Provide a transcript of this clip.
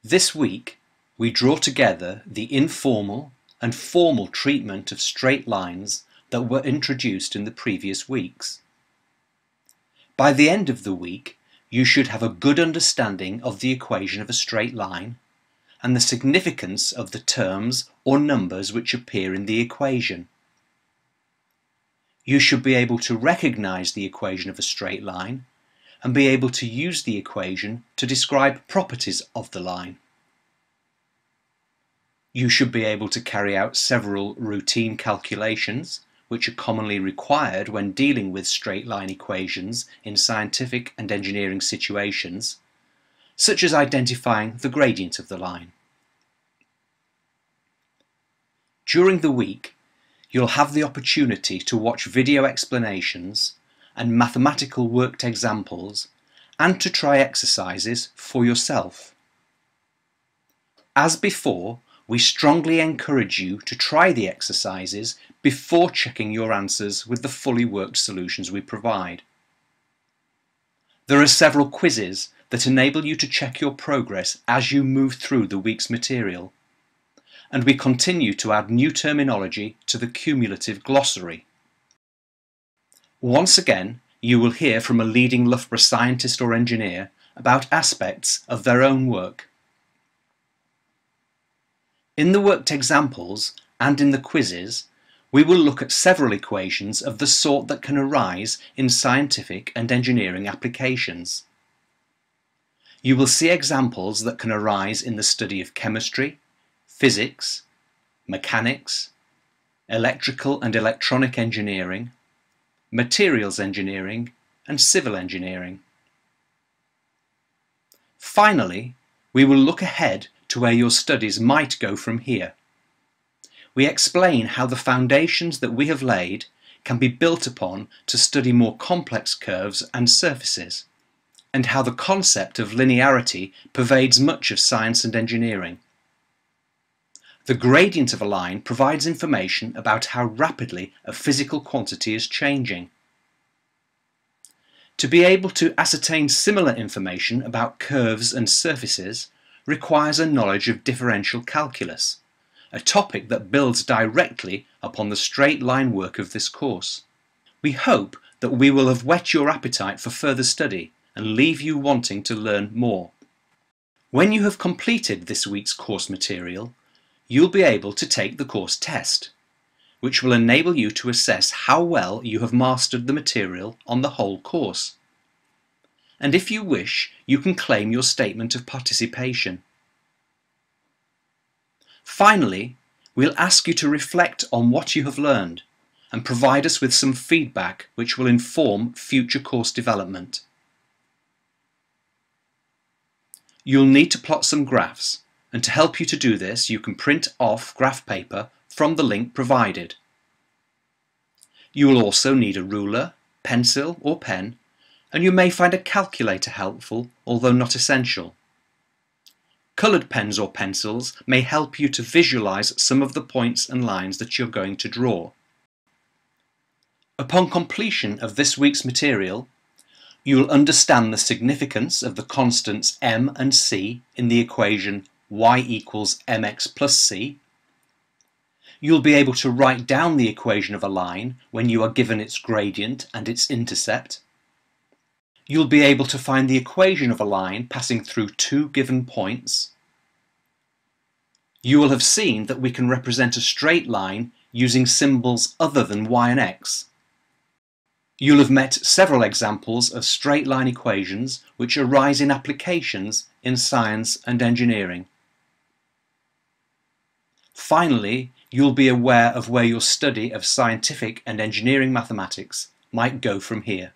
This week, we draw together the informal and formal treatment of straight lines that were introduced in the previous weeks. By the end of the week, you should have a good understanding of the equation of a straight line and the significance of the terms or numbers which appear in the equation. You should be able to recognize the equation of a straight line and be able to use the equation to describe properties of the line. You should be able to carry out several routine calculations which are commonly required when dealing with straight line equations in scientific and engineering situations, such as identifying the gradient of the line. During the week, you'll have the opportunity to watch video explanations and mathematical worked examples and to try exercises for yourself. As before, we strongly encourage you to try the exercises before checking your answers with the fully worked solutions we provide. There are several quizzes that enable you to check your progress as you move through the week's material, and we continue to add new terminology to the cumulative glossary. Once again, you will hear from a leading Loughborough scientist or engineer about aspects of their own work. In the worked examples and in the quizzes, we will look at several equations of the sort that can arise in scientific and engineering applications. You will see examples that can arise in the study of chemistry, physics, mechanics, electrical and electronic engineering, materials engineering, and civil engineering. Finally, we will look ahead to where your studies might go from here. We explain how the foundations that we have laid can be built upon to study more complex curves and surfaces, and how the concept of linearity pervades much of science and engineering. The gradient of a line provides information about how rapidly a physical quantity is changing. To be able to ascertain similar information about curves and surfaces requires a knowledge of differential calculus, a topic that builds directly upon the straight line work of this course. We hope that we will have whet your appetite for further study and leave you wanting to learn more. When you have completed this week's course material, you'll be able to take the course test, which will enable you to assess how well you have mastered the material on the whole course. And if you wish, you can claim your statement of participation. Finally, we'll ask you to reflect on what you have learned and provide us with some feedback which will inform future course development. You'll need to plot some graphs, and to help you to do this, you can print off graph paper from the link provided. You will also need a ruler, pencil or pen, and you may find a calculator helpful, although not essential. Coloured pens or pencils may help you to visualise some of the points and lines that you're going to draw. Upon completion of this week's material, you will understand the significance of the constants m and c in the equation y equals mx plus c. You'll be able to write down the equation of a line when you are given its gradient and its intercept. You'll be able to find the equation of a line passing through two given points. You will have seen that we can represent a straight line using symbols other than y and x. You'll have met several examples of straight line equations which arise in applications in science and engineering. Finally, you'll be aware of where your study of scientific and engineering mathematics might go from here.